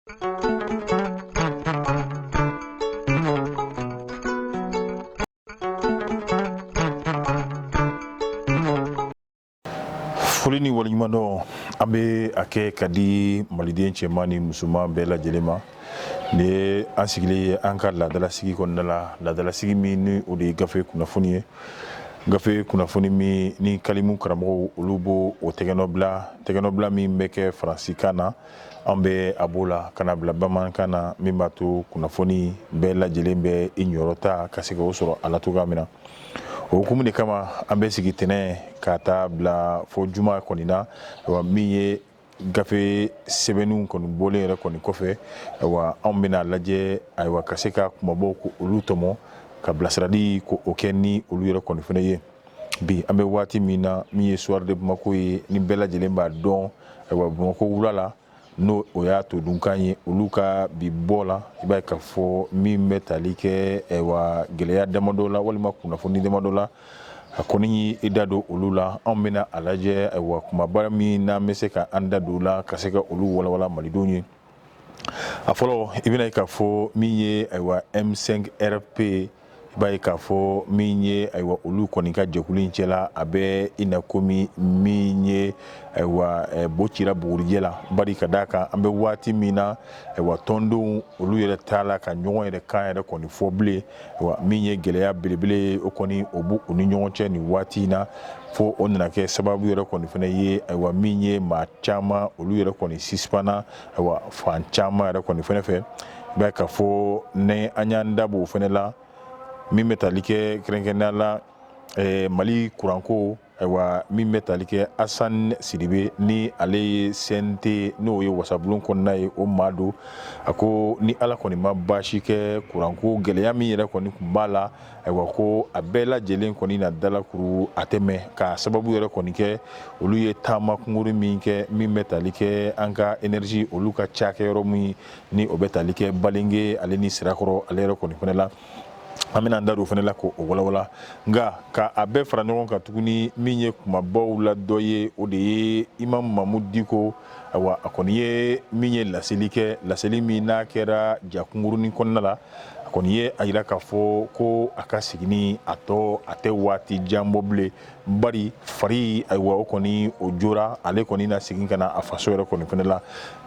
Foli ni waliɲumandɔn an bɛ a kɛ ka di maliden cɛman ni musoman bɛɛ lajɛlen ma. Ni ye an sigilen ye an ka laadalasigi kɔnɔna la, laadalasigi min ni o de ye gafe kunnafoni ye. Gafe kunnafoni min ni kalimu karamɔgɔw olu b'o o tɛgɛnɔbila min bɛ kɛ faransikan na, an bɛ a b'o la ka na bila bamanankan na min b'a to kunnafoni bɛɛ lajɛlen bɛ i ɲɔrɔta ka se k'o sɔrɔ a la cogoya min na. O hukumu de kama an bɛ sigi tɛnɛn ka taa bila fo juma kɔni na, min ye gafe sɛbɛnniw kɔni bɔlen yɛrɛ kɔni kɔfɛ, anw bɛna lajɛ ka se ka kumabaw ko olu tɔmɔ ka bilasirali ko o kɛ ni olu yɛrɛ kɔni fana ye. Bi an bɛ waati min na min ye soir de Bamako ye ni bɛɛ lajɛlen b'a dɔn, Bamako wula la n'o o y'a to dunkan ye olu ka bi bɔ la, i b'a ye k'a fɔ min bɛ tali kɛ gɛlɛya damadɔ la walima kunnafoni damadɔ la, a kɔni i da don olu la. Anw bɛna a lajɛ kumaba min n'an bɛ se ka an da don la ka se ka olu walawala malidenw ye. A fɔlɔ i bɛna ye k'a fɔ min ye M5RP, i b'a ye k'a fɔ min ye olu kɔni ka jɛkulu in cɛla a bɛ i na komi min ye bo cira bugurijɛ la, bari ka d'a kan an bɛ waati min na tɔndenw olu yɛrɛ t'a la ka ɲɔgɔn yɛrɛ kan yɛrɛ kɔni fɔ bilen, min ye gɛlɛya belebele o kɔni o b'u ni ɲɔgɔn cɛ nin waati in na, fo o nana kɛ sababu yɛrɛ kɔni fana ye min ye maa caman olu yɛrɛ kɔni sisipana fan caman yɛrɛ kɔni fana fɛ. I b'a ye k'a fɔ ni an y'an da b'o fana la min bɛ tali kɛ kɛrɛnkɛrɛnnenya la Mali kuranko, min bɛ tali kɛ Asani Sidibe ni ale ye CNT n'o ye wasabulon kɔnɔna ye, o maa don a ko ni Ala kɔni ma baasi kɛ kuranko gɛlɛya min yɛrɛ kɔni tun b'a la, ko a bɛɛ lajɛlen kɔni na dalakuru a tɛmɛ ka sababu yɛrɛ kɔni kɛ olu ye taama kunkuru min kɛ min bɛ tali kɛ an ka énergie olu ka cakɛyɔrɔ min ni o bɛ tali kɛ Balenge ale ni Sirakɔrɔ ale yɛrɛ kɔni fana la. An bɛna an da don fana la k'o walawala, nka ka a bɛɛ fara ɲɔgɔn kan tuguni min ye kumabaw la dɔ ye o de ye Imam Mamudu Diko, a kɔni ye min ye laseli kɛ, laseli min n'a kɛra jakunkurunin kɔnɔna la, a kɔni ye a jira k'a fɔ ko a ka segini a tɛ waati jan bɔ bilen, bari fari o kɔni o jora ale kɔni na segin ka na a faso yɛrɛ kɔni fana la.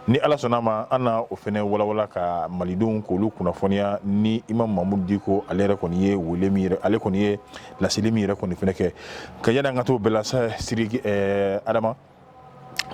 Ni Ala sɔnna ma an na o fana walawala ka malidenw k'olu kunnafoniya ni Imam Mamudu Diko ale yɛrɛ kɔni ye wele min yɛrɛ, ale kɔni ye laseli min yɛrɛ kɔni fana kɛ. Ka yanni an ka t'o bɛɛ la sa Sidiki Adama,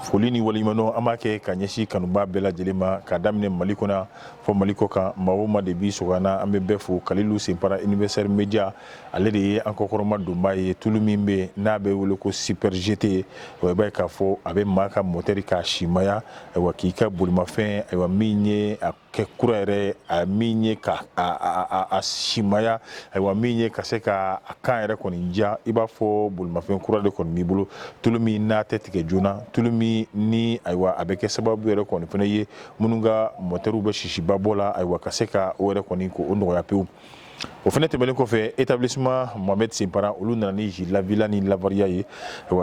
foli ni waleɲumandɔn an b'a kɛ ka ɲɛsin kanuba bɛɛ lajɛlen ma, ka daminɛ Mali kɔnɔ fɔ Mali kɔ kan, maa o maa de bi sɔgɔna an bɛ bɛɛ fo. Kalilu Senpara Universel Media ale de ye an kɔkɔrɔma donbaa ye, tulu min bɛ n'a bɛ wele ko Super GT, i b'a ye k'a fɔ a bɛ maa ka motɛri k'a simaya, k'i ka bolimafɛn min ye a kɛ kura yɛrɛ, min ye ka a simaya, min ye ka se ka a kan yɛrɛ kɔni ja, i b'a fɔ bolimafɛn kura de kɔni b'i bolo, tulu min n'a tɛ tigɛ joona, tulu min ni a bɛ kɛ sababu yɛrɛ kɔni fana ye minnu ka motɛriw bɛ sisiba bɔ la, ka se ka o yɛrɛ kɔni ko o nɔgɔya pewu. O fana tɛmɛnen kɔfɛ établissement Mohamed Senpara olu nana ni ji lavila ni lavariya ye,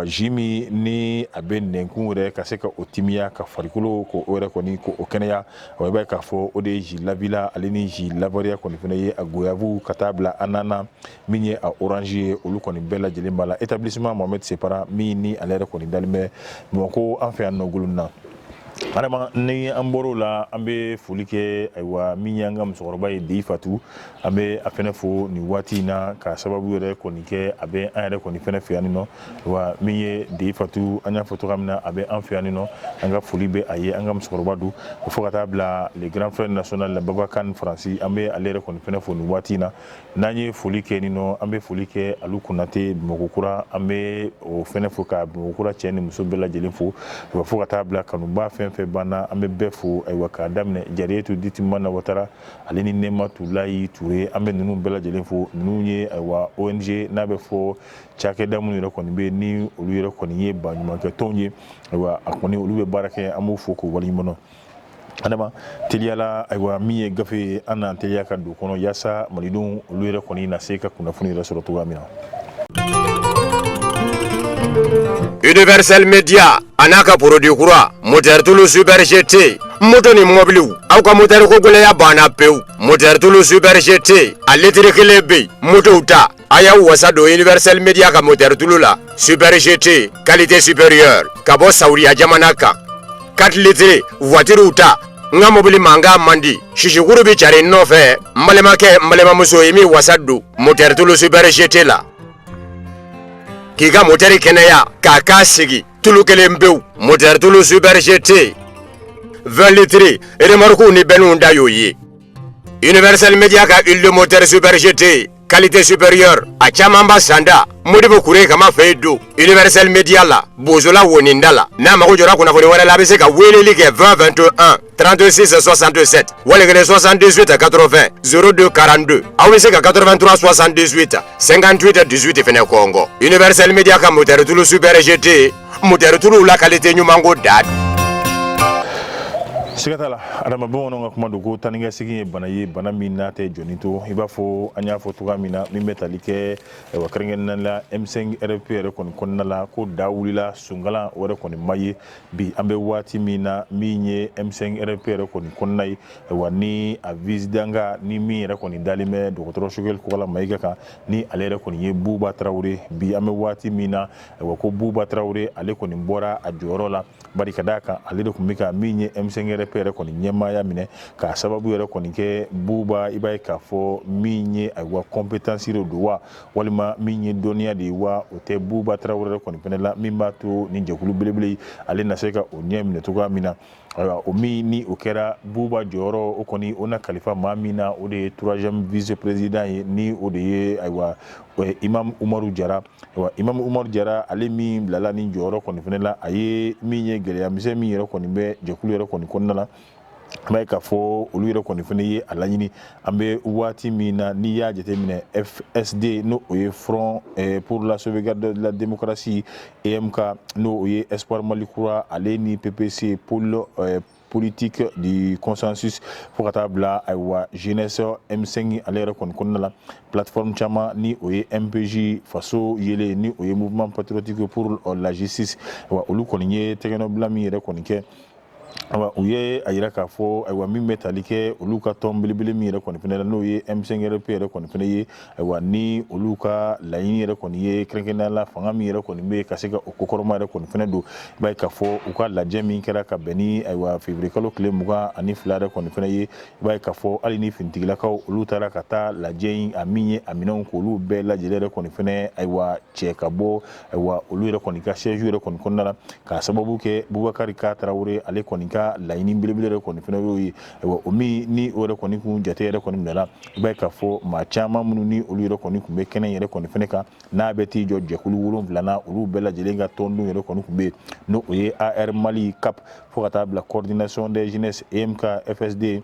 ji min ni a bɛ nɛnkun yɛrɛ ka se ka o timiya ka farikolo ko o yɛrɛ kɔni ko o kɛnɛya, i b'a ye k'a fɔ o de ye ji lavila ale ni ji lavariya kɔni fana ye a goyavu ka taa bila anana min ye a orange ye, olu kɔni bɛɛ lajɛlen b'a la. Établissement Mohamed Senpara min ni ale yɛrɛ kɔni dalen bɛ Bamakɔ an fɛ yan nɔ Gulon na. Adama ni an bɔr'o la an bɛ foli kɛ min y'an ka musokɔrɔba ye Deyi Fatu, an bɛ a fɛnɛ fo nin waati in na ka sababu yɛrɛ kɔni kɛ a bɛ an yɛrɛ kɔni fɛnɛ fɛ yan nɔ, min ye Deyi Fatu an y'a fɔ cogoya min na a bɛ an fɛ yan nɔ, an ka foli bɛ a ye, an ka musokɔrɔba don fo ka taa bila le grand frère national Babakan Faransi, an bɛ ale yɛrɛ kɔni fɛnɛ fo nin waati in na. N'an ye foli kɛ nin nɔ an bɛ foli kɛ Alu Konate Bamakɔkura, an bɛ o fɛnɛ fo ka Bamakɔkura cɛ ni muso bɛɛ lajɛlen fo, fo ka taa bila kanuba fɛn fɛn banna an bɛ bɛɛ fo, k'a daminɛ Jariyetu Ditimana Watara ale ni Nɛmatu Layi Ture, an bɛ ninnu bɛɛ lajɛlen fo. Ninnu ye ONG n'a bɛ fɔ cakɛda minnu yɛrɛ kɔni bɛ ni olu yɛrɛ kɔni ye baɲumankɛ tɔnw ye, a kɔni olu bɛ baara kɛ, an b'u fo k'u waleɲuman dɔn. Adama teliyala min ye gafe ye an n'an teliya ka don kɔnɔ yaasa malidenw olu yɛrɛ kɔni na se ka kunnafoni yɛrɛ sɔrɔ cogoya min na. Universel Media anaka produit kura moteur tulu Super GT moto ni mobile aw ka moteur ko gole ya bana pew moteur tulu Super GT electrique lebe moto uta aya wasa do Universel Media ka moteur tulu la Super GT qualité supérieure kabo Saudi ya jamanaka 4 litres voiture uta nga mobile manga mandi shishikuru bi chare no fe mbalema muso yimi wasa do moteur tulu Super GT la Kiga moteur keneya kaka sigi tulu kelembew moteur tulu Super GT 20 litres remarque ni benu ndayo ye Universel Media ka huile de moteur Super GT qualité supérieure a chamamba sanda modibo kure kama feido Universel Media la bozola wonindala na makojora kuna foni wala labese ka weleli ke 2021 36 67 wala ke 78 80 02 42 awese ka 83 78 58 18 fene Congo Universel Media ka moteur tulu Super GT moteur tulu la qualité nyumango dad Sigatala adama bono nga kuma dugo taninga sigi bana mina te jonito ibafo anya fo tuga mina mimetalike wa krengen la M5 RPR kon la ko dawulila sungala wore kon maye bi ambe wati mina minye M5 RPR kon nay wani avizdanga ni mi re kon dalime dokotoro shugel ko la mayga ka ni alere kon ye Buba Traoré bi ambe wati mina wa ko Buba Traoré ale kon mbora ajorola bari kadaka ale ko mika minye M5 pere koni nyema ya mine ka sababu yere koni ke Buba ibai ka fo minye aiwa compétence ro doa walima minye donia de wa ote Buba Traoré koni penela mimba to ninje kulu belebele ale na seka onye mine to ga mina o mini o kera Buba joro o koni ona khalifa mamina o de 3e vice-président ni o de aiwa Imam Umaru Jara Imam Umaru Jara ale mi blala ni joro koni penela aye minye gele ya mise mi yere koni be jekulu yere koni konnala mais ka fo olu yere koni fene ye alanyini ambe wati mina ni ya jete mine FSD no oye Front pour la sauvegarde de la démocratie EMK no oye Espoir Malikura ale ni PPC pôle politique du consensus pour tabla aywa jeunesse M5 alere kon konnala plateforme chama ni oye MPJ faso yele ni oye mouvement patriotique pour la justice wa olu konye tegeno blami yere konike awa uye ayira ka fo aywa mi metalike oluka tombilibili mi re kon fene no ye M5 RPR kon fene ye aywa ni oluka layini re kon ye krenkena la fanga mi re kon be kaseka okokoroma re kon fene do bay ka fo uka la jemi kera ka beni aywa février kalo kle muga ani flare kon fene ye bay ka fo ali ni fintigila ka olutara kata la jein aminye aminon ko lu be la jere kon fene aywa chekabo aywa olu re kon ka cheju re kon konnala ka sababu ke Boubacar Ka Traoré ale kon ka laini bilibile ko ni fena yoyi omi ni ore ko ni ku jate re ko ni mela ba ka fo ma chama munu ni olu re ko ni ku be kenen yere ko ni fene ka na beti joje kulu wulum vlana olu bela jelenga tondu yere ko ni ku be no oye AR Mali Cap pour la coordination des jeunesse EMK FSD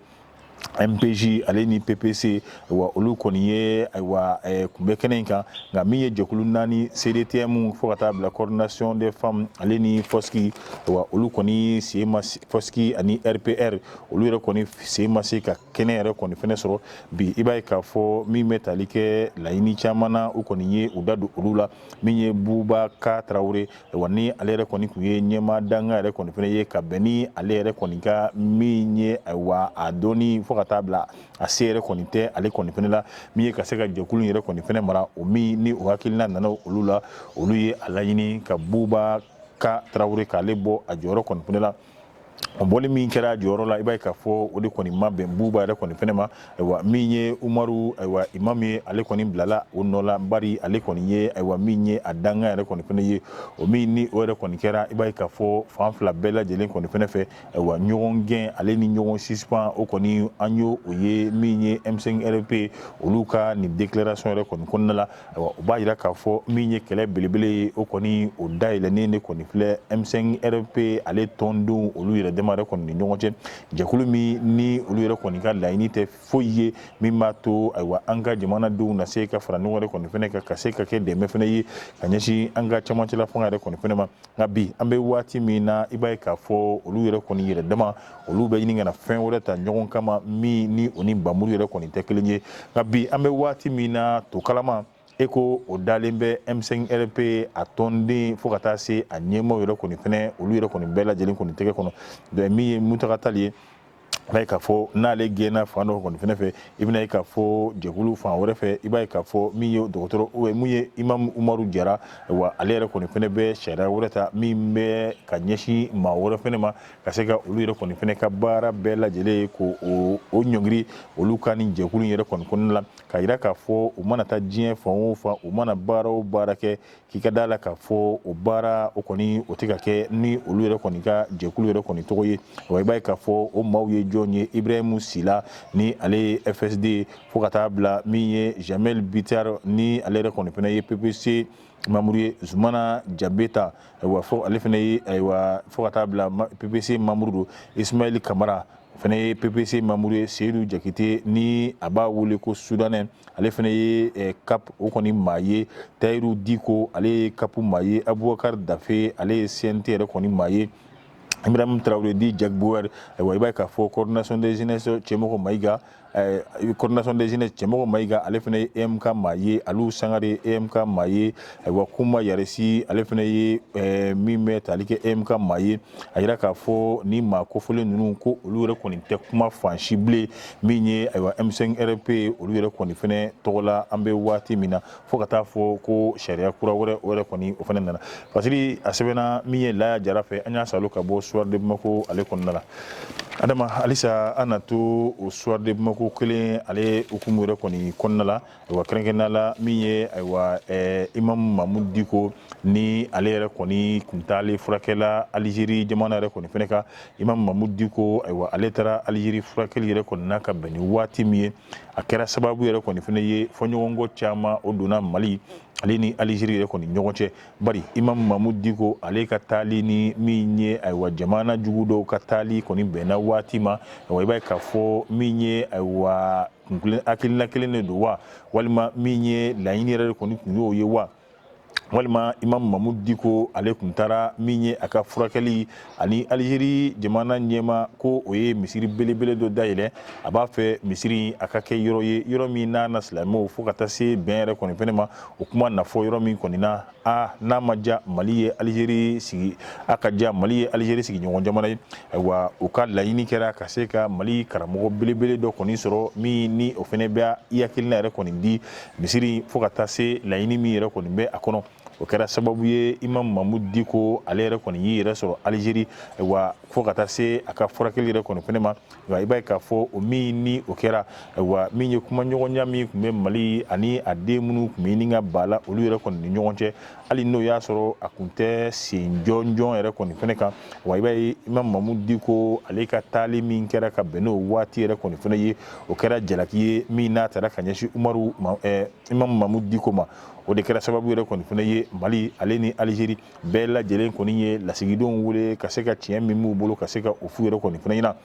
MPJ aleni PPC wa olu koniye aywa kumbe kenenka nga miye jokulu nani CDTM fokata la coordination des femmes aleni Foski wa olu koni CMA Foski ani RPR olu re koni CMA ka kenere koni fenesoro bi ibay ka fo mi metalike la ini chamana u koniye udadu ulula miye Buba Ka Traoré wani alere koni kuye nyema danga re koni feneye ka beni alere koni ka minye aywa adoni fokata bla asere konite ale koni fenela miye kaseka jekulu yere koni fene mara o mi ni o hakilina nana olula oluye alayini ka Buba Ka Traoré ka lebo ajoro koni fenela boli min kera joro la ibay ka fo odi koni mabbe Buba re koni fenema wa minye Umaru aywa imami ale koni blala onola bari ale koni ye aywa minye adanga re koni fene ye o minni o re koni kera ibay ka fo fanfla bela jelen koni fene fe wa nyogen ale ni nyogon suspend o koni anyo oye minye M5 RP oluka ni déclaration re koni konnala wa o bayira ka fo minye kele belebele o koni o daile ne koni fle M5 RP ale tondu olu demare kon ni nyonje jakulu mi ni olu yere kon ka laini te foye mi mato aywa anga jamana do na seka fra no kon fene ka kaseka ke de me fene yi kanyashi anga chamanchi la fonga re kon fene ma ngabi ambe wati mi na ibay ka fo olu yere kon yere dema olu be ni ngana fen wore ta nyon kama mi ni oni bamuru yere kon te kelenye ngabi ambe wati mi na to kalama eko o dalen bɛ M5RP a tɔnden fo ka taa se a ɲɛmaaw yɛrɛ kɔni fɛnɛ olu yɛrɛ kɔni bɛɛ lajɛlen kɔni tɛgɛ kɔnɔ donc min ye Muntaka Tali ye b'a ye k'a fɔ n'ale gɛnna fan dɔ kɔni fɛnɛ fɛ i bɛna ye k'a fɔ jɛkulu fan wɛrɛ fɛ i b'a ye k'a fɔ min ye dɔgɔtɔrɔ mun ye Imam Umaru Jara wa ale yɛrɛ kɔni fɛnɛ bɛ sariya wɛrɛ ta min bɛ ka ɲɛsin maa wɛrɛ fɛnɛ ma ka se ka olu yɛrɛ kɔni fɛnɛ ka baara bɛɛ lajɛlen ko o ɲɔngiri olu ka nin jɛkulu yɛrɛ kɔni kɔnɔna la ka yira k'a fɔ u mana taa diɲɛ fan o fan u mana baara o baara kɛ k'i ka d'a la k'a fɔ o baara o kɔni o tɛ ka kɛ ni olu yɛrɛ kɔni ka jɛkulu yɛrɛ kɔni tɔgɔ ye wa i b'a ye k'a fɔ o maaw ye jɔn ye Ibrahim Sila ni ale ye FSD fo ka taa bila min ye Jamel Bitar ni ale yɛrɛ kɔni fɛnɛ ye PPC mamuru ye Zumana Jabeta wa fo ale fɛnɛ ye ayiwa fo ka taa bila PPC mamuru do Ismail Kamara fɛnɛ ye PPC mamuru ye Seydou Jakite ni a b'a wele ko Soudanais ale fɛnɛ ye CAP o kɔni maa ye Tayiru Diko ale ye CAP maa ye Abubakar Dafe ale ye CNT yɛrɛ kɔni maa ye Ibrahim Traoré di Jack Bauer wa i b'a ye k'a fɔ coordination des jeunesse Cɛmɔgɔ Mayiga coordination des jeunesse Cɛmɔgɔ Mayiga ale fɛnɛ ye EMK maa ye Aliou Sangare EMK maa ye wa Kuma Yaresi ale fɛnɛ ye min bɛ tali kɛ EMK maa ye a yira k'a fɔ ni maa kofɔlen ninnu ko olu yɛrɛ kɔni tɛ kuma fan si bilen min ye ayiwa M5RP olu yɛrɛ kɔni fɛnɛ tɔgɔ la an bɛ waati min na fo ka taa fɔ ko sariya kura wɛrɛ o yɛrɛ kɔni o fɛnɛ nana Fasili a sɛbɛnna min ye Laya Jara fɛ an y'a salo ka bɔ Soir de Bamako ale kɔnɔna la Adama halisa an na to o Soir de Bamako kelen ale hukumu yɛrɛ kɔni kɔnɔna la ayiwa kɛrɛnkɛrɛnnenya la min ye ayiwa Imam Mamudu Diko ni ale yɛrɛ kɔni kun taale furakɛla Aligérie jamana yɛrɛ kɔni fɛnɛ kan Imam Mamudu Diko ayiwa ale taara Aligérie furakɛli yɛrɛ kɔni na ka bɛn ni waati min ye a kɛra sababu yɛrɛ kɔni fɛnɛ ye fɔɲɔgɔnkɔ caman o donna Mali ale ni Aligérie yɛrɛ kɔni ɲɔgɔn cɛ bari Imam Mamudu Diko ale ka taali ni min ye ayiwa jamana jugu dɔw ka taali kɔni bɛnna waati ma ayiwa i b'a ye k'a fɔ min ye ayiwa hakilina kelen de don wa walima min ye laɲini yɛrɛ kɔni kun y'o ye wa walima Imam Mamudu Diko ale kun taara min ye a ka furakɛli ani Aligérie jamana ɲɛma ko o ye misiri belebele dɔ dayɛlɛ a b'a fɛ misiri a ka kɛ yɔrɔ ye yɔrɔ min n'a na silamɛw fo ka taa se bɛn yɛrɛ kɔni fɛnɛ ma o kuma nafɔ yɔrɔ min kɔni na n'a ma ja Mali ye Aligérie sigi a ka ja Mali ye Aligérie sigi ɲɔgɔn jamana ye ayiwa o ka laɲini kɛra ka se ka Mali karamɔgɔ belebele dɔ kɔni sɔrɔ min ni o fɛnɛ bɛ i hakilina yɛrɛ kɔni di misiri fo ka taa se laɲini min yɛrɛ kɔni bɛ a kɔnɔ o kɛra sababu ye Imam Mamudu Diko ale yɛrɛ kɔni y'i yɛrɛ sɔrɔ Aligérie wa fo ka taa se a ka furakɛli yɛrɛ kɔni fɛnɛ ma wa i b'a ye k'a fɔ o min ni o kɛra wa min ye kuma ɲɔgɔnya min kun bɛ Mali ani a den minnu kun bɛ ɲini ka ba la olu yɛrɛ kɔni ni ɲɔgɔn cɛ hali n'o y'a sɔrɔ a kun tɛ sen jɔnjɔn yɛrɛ kɔni fɛnɛ kan wa i b'a ye Imam Mamudu Diko ale ka taali min kɛra ka bɛn n'o waati yɛrɛ kɔni fɛnɛ ye o kɛra jalaki ye min n'a taara ka ɲɛsin Imam Mamudu Diko ma o de kɛra sababu yɛrɛ kɔni fɛnɛ ye Mali ale ni Aligérie bɛɛ lajɛlen kɔni ye lasigidenw wele ka se ka tiɲɛ min b'u bolo ka se ka o fu yɛrɛ kɔni fɛnɛ ɲina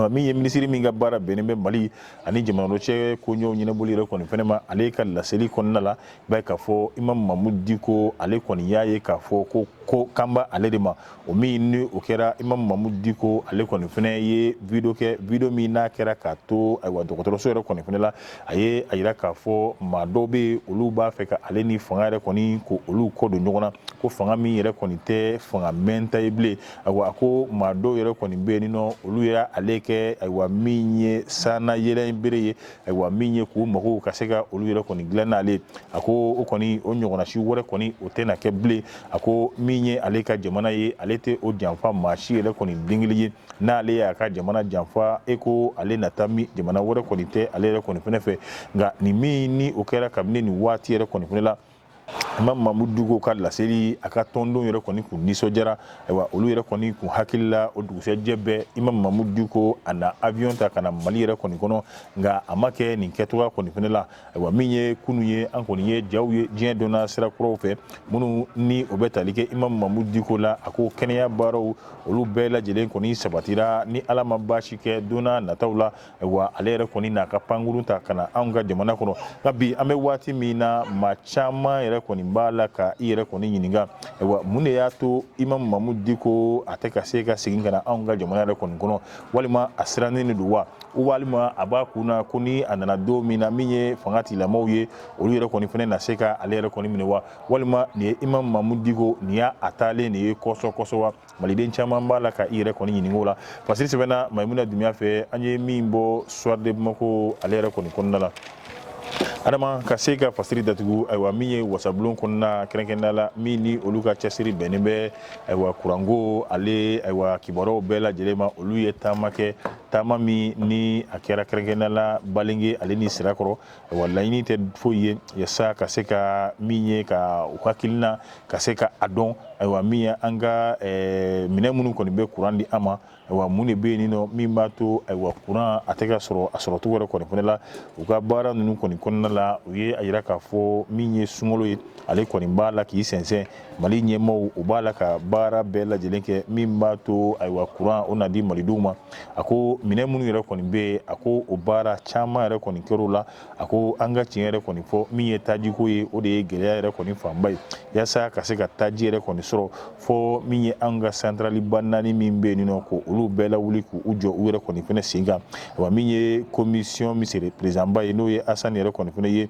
min ye minisiri min ka baara bɛnnen bɛ Mali ani jamana cɛ ko ɲɛw ɲɛnaboli yɛrɛ kɔni fɛnɛ ma ale ka laseli kɔnɔna la i b'a ye k'a fɔ Imam Mamudu Diko ale kɔni y'a ye k'a fɔ ko kan bɛ ale de ma o min ni o kɛra Imam Mamudu Diko ale kɔni fɛnɛ ye video min n'a kɛra k'a to ayiwa dɔgɔtɔrɔso yɛrɛ kɔni fɛnɛ la a ye a yira k'a fɔ maa dɔw bɛ olu b'a fɛ ka ale ni fanga yɛrɛ kɔni ko olu kɔ don ɲɔgɔn na ko fanga min yɛrɛ kɔni tɛ fanga mɛnta ye bilen ayiwa a ko maa dɔw yɛrɛ kɔni bɛ yen nɔ olu yɛrɛ ale kɛ ayiwa min ye sana yɛlɛ bere ye ayiwa min ye k'u mago ka se ka olu yɛrɛ kɔni dilan n'ale a ko o kɔni o ɲɔgɔnna si wɛrɛ kɔni o tɛna kɛ bilen a ko min ye ale ka jamana ye ale tɛ o janfa maa si yɛrɛ kɔni dengili ye n'ale y'a ka jamana janfa e ko ale nata min jamana wɛrɛ kɔni tɛ ale yɛrɛ kɔni fɛnɛ fɛ nka nin min ni o kɛra kabini nin waati yɛrɛ kɔni fɛnɛ la Imam Mamudu Diko ka laseli a ka tɔndenw yɛrɛ kɔni kun nisɔndiyara ayiwa olu yɛrɛ kɔni kun hakili la o dugusɛjɛ bɛɛ Imam Mamudu Diko a na avion ta ka na Mali yɛrɛ kɔni kɔnɔ nka a ma kɛ nin kɛcogoya kɔni fɛnɛ la ayiwa min ye kunu ye an kɔni ye jaw ye diɲɛ donna sira kuraw fɛ minnu ni o bɛ tali kɛ Imam Mamudu Diko la a ko kɛnɛya baaraw olu bɛɛ lajɛlen kɔni sabatira ni Ala ma baasi kɛ donna nataw la ayiwa ale yɛrɛ kɔni n'a ka pankuru ta ka na anw ka jamana kɔnɔ nka bi an bɛ waati min na maa caman yɛrɛ yɛrɛ kɔni b'a la ka i yɛrɛ kɔni ɲininka ayiwa mun de y'a to Imam Mamudu Diko a tɛ ka se ka segin ka na anw ka jamana yɛrɛ kɔni kɔnɔ walima a sirannen de don wa walima a b'a kunna ko ni a nana don min na min ye fanga tigilamɔgɔw ye olu yɛrɛ kɔni fana na se ka ale yɛrɛ kɔni minɛ wa walima nin ye Imam Mamudu Diko nin y'a taalen nin ye kɔsɔ wa maliden caman b'a la ka i yɛrɛ kɔni ɲininka o la Fasiri sɛbɛnna Mayimuna Dunbiya fɛ an ye min bɔ Soir de Bamako ale yɛrɛ kɔni kɔnɔna la adama ka se ka fasiri datugu ayiwa min ye wasabulon kɔnɔna kɛrɛnkɛrɛnnenya la min ni olu ka cɛsiri bɛnnen bɛ ayiwa kuranko ale ayiwa kibaruyaw bɛɛ lajɛlen ma olu ye taama kɛ taama min ni a kɛra kɛrɛnkɛrɛnnenya la Balenge ale ni Sirakɔrɔ ayiwa laɲini tɛ foyi ye yasa ka se ka min ye ka u hakilina ka se ka a dɔn ayiwa min ye an ka minɛn minnu kɔni bɛ kuran di an ma ayiwa mun de bɛ yen nɔ min b'a to ayiwa kuran a tɛ ka sɔrɔ a sɔrɔcogo yɛrɛ kɔni fana la u ka baara ninnu kɔni kɔnɔna la u ye a yira k'a fɔ min ye sunkalo ye ale kɔni b'a la k'i sɛnsɛn Mali ɲɛmaaw u b'a la ka baara bɛɛ lajɛlen kɛ min b'a to ayiwa kuran o na di malidenw ma a ko minɛn minnu yɛrɛ kɔni bɛ yen a ko o baara caman yɛrɛ kɔni kɛr'o la a ko an ka tiɲɛ yɛrɛ kɔni fɔ min ye tajiko ye o de ye gɛlɛya yɛrɛ kɔni fanba ye yasa ka se ka taji yɛrɛ kɔni sɔrɔ fɔ min ye an ka santarali ba naani min bɛ yen nɔ ko olu bɛɛ lawuli k'u jɔ u yɛrɛ kɔni fana sen kan wa min ye commission misiri président ba ye n'o ye Asani yɛrɛ kɔni fana ye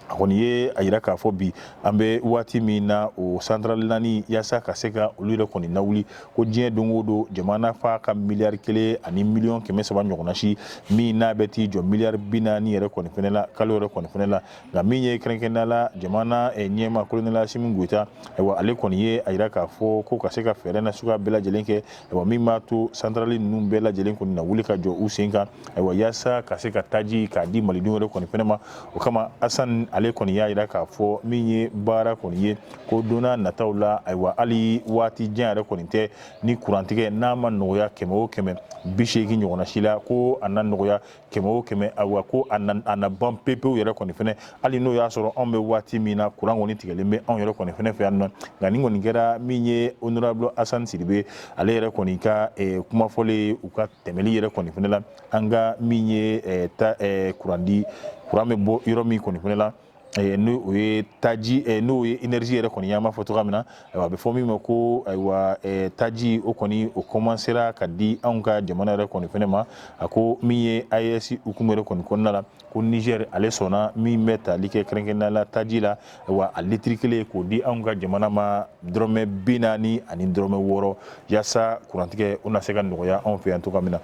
a kɔni ye a yira k'a fɔ bi an bɛ waati min na o santarali naani yasa ka se ka olu yɛrɛ kɔni lawuli ko diɲɛ don o don jamana fa ka miliyari 1 ani miliyɔn 300 ɲɔgɔnna si min n'a bɛ t'i jɔ miliyari 40 yɛrɛ kɔni fana la kalo yɛrɛ kɔni fana la nka min ye kɛrɛnkɛrɛnnenya la jamana ɲɛma Kolonɛli Asimi Goyita ayiwa ale kɔni ye a yira k'a fɔ ko ka se ka fɛɛrɛ na suguya bɛɛ lajɛlen kɛ ayiwa min b'a to santarali ninnu bɛɛ lajɛlen kɔni na wuli ka jɔ u sen kan ayiwa yasa ka se ka taji k'a di malidenw yɛrɛ kɔni fana ma o kama Asani ale kɔni y'a yira k'a fɔ min ye baara kɔni ye ko donna nataw la ayiwa hali waati jan yɛrɛ kɔni tɛ ni kurantigɛ n'a ma nɔgɔya 100 o 100 80 ɲɔgɔnna si la ko a na nɔgɔya 100 o 100 ayiwa ko a na ban pepewu yɛrɛ kɔni fɛnɛ hali n'o y'a sɔrɔ anw bɛ waati min na kuran kɔni tigɛlen bɛ anw yɛrɛ kɔni fɛnɛ fɛ yan nɔ nka nin kɔni kɛra min ye honorable Asani Sidibe ale yɛrɛ kɔni ka kumafɔlen u ka tɛmɛli yɛrɛ kɔni fɛnɛ la an ka min ye kuran bɛ bɔ yɔrɔ min kɔni fɛnɛ la n'o ye taji n'o ye énergie yɛrɛ kɔni y'an b'a fɔ cogoya min na a bɛ fɔ min ma ko ayiwa taji o kɔni o commencera ka di anw ka jamana yɛrɛ kɔni fɛnɛ ma a ko min ye AES hukumu yɛrɛ kɔni kɔnɔna la ko Niger ale sɔnna min bɛ tali kɛ kɛrɛnkɛrɛnnenya la taji la ayiwa a litiri 1 k'o di anw ka jamana ma dɔrɔmɛ 40 ani dɔrɔmɛ 6 yasa kurantigɛ o na se ka nɔgɔya anw fɛ yan cogoya min na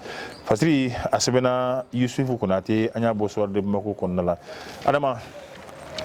Fasiri a sɛbɛnna Yusufu Konate an y'a bɔ Soir de Bamako kɔnɔna la adama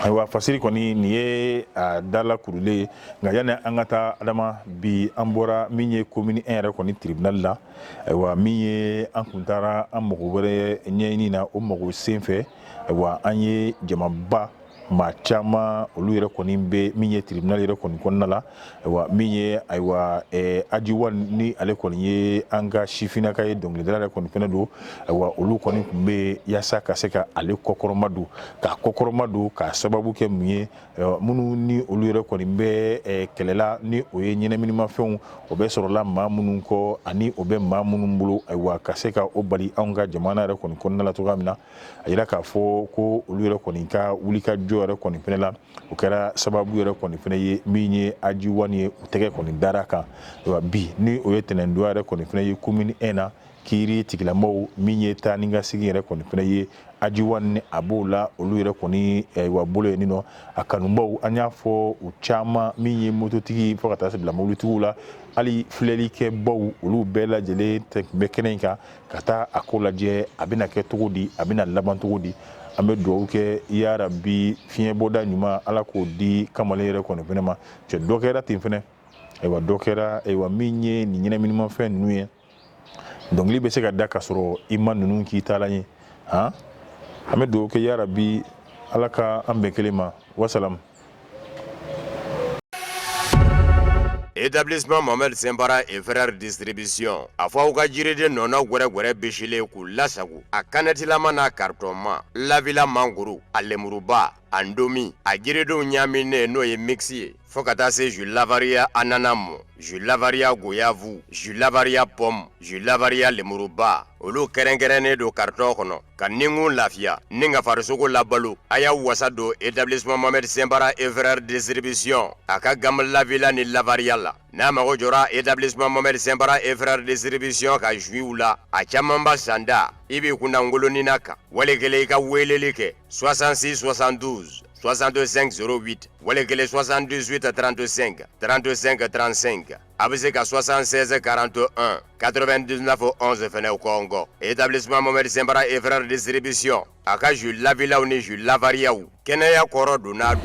ayiwa Fasiri kɔni nin ye a dala kurulen ye nka yanni an ka taa adama bi an bɔra min ye commune 1 yɛrɛ kɔni tribunal la ayiwa min ye an kun taara an mago wɛrɛ ɲɛɲini na o mago sen fɛ ayiwa an ye jamaba maa caman olu yɛrɛ kɔni bɛ min ye tribunal yɛrɛ kɔni kɔnɔna la ayiwa min ye ayiwa Ajiwa ni ale kɔni ye an ka sifinnaka ye dɔnkilidala yɛrɛ kɔni fɛnɛ don ayiwa olu kɔni tun bɛ yasa ka se ka ale kɔkɔrɔma don k'a kɔkɔrɔma don k'a sababu kɛ mun ye minnu ni olu yɛrɛ kɔni bɛ kɛlɛla ni o ye ɲɛnaminimafɛnw o bɛ sɔrɔla maa minnu kɔ ani o bɛ maa minnu bolo ayiwa ka se ka o bali anw ka jamana yɛrɛ kɔni kɔnɔna la cogoya min na a yira k'a fɔ ko olu yɛrɛ kɔni ka wulikajɔ yɛrɛ kɔni fɛnɛ la o kɛra sababu yɛrɛ kɔni fɛnɛ ye min ye Ajiwa ye u tɛgɛ kɔni dara kan bi ni o ye tɛnɛndonya yɛrɛ kɔni fɛnɛ ye commune 1 na kiiri tigilamɔgɔw min ye taa ni ka segin yɛrɛ kɔni fɛnɛ ye Ajiwa ni a b'o la olu yɛrɛ kɔni wa bolo ye nin nɔ a kanubaw an y'a fɔ u caman min ye mototigi fɔ ka taa se bila mobilitigiw la hali filɛlikɛbaw olu bɛɛ lajɛlen bɛ kɛnɛ in kan ka taa a ko lajɛ a bɛna kɛ cogo di a bɛna laban cogo di an bɛ dugawu kɛ yarabi fiɲɛbɔda ɲuman ala k'o di kamalen yɛrɛ kɔni fɛnɛ ma cɛ dɔ kɛra ten fɛnɛ ayiwa dɔ kɛra ayiwa min ye nin ɲɛnaminimafɛn ninnu ye dɔnkili bɛ se ka da ka sɔrɔ i ma ninnu k'i taala ye han an bɛ dugawu kɛ yarabi ala ka an bɛn kelen ma wasalam. Établissement Mohamed Sembara et Frères Distribution a fɔ aw ka jiriden nɔnɔ gwɛrɛgwɛrɛ bisilen k'u lasago a kanɛtilama n'a carton lavila mangoro a lemuruba a ndomi a jiridenw ɲaaminen n'o ye mixi ye fo ka taa se jus Lavaria ananas mo, jus Lavaria goyave, jus Lavaria pomme, jus Lavaria lemuruba. Olu kɛrɛnkɛrɛnnen do carton kɔnɔ ka ninkun lafiya ni ka farisogo labalo. A y'a wasa don établissement Mohamed Sembara et frères distribution a ka gamme Lavila ni Lavaria la. N'a mago jɔra établissement Mohamed Sembara et frères distribution ka jus la a caman ba sanda i b'i kunna ngolonina kan wali kelen i ka weleli kɛ 66 72 62 08 wali kelen 78 35 35 35 a bɛ se ka 76 41 99 11 fɛnɛ kɔ nkɔ. Établissement Mohamed Sembara et frères distribution a ka jus Lavilaw ni jus Lavariaw kɛnɛya kɔrɔ donna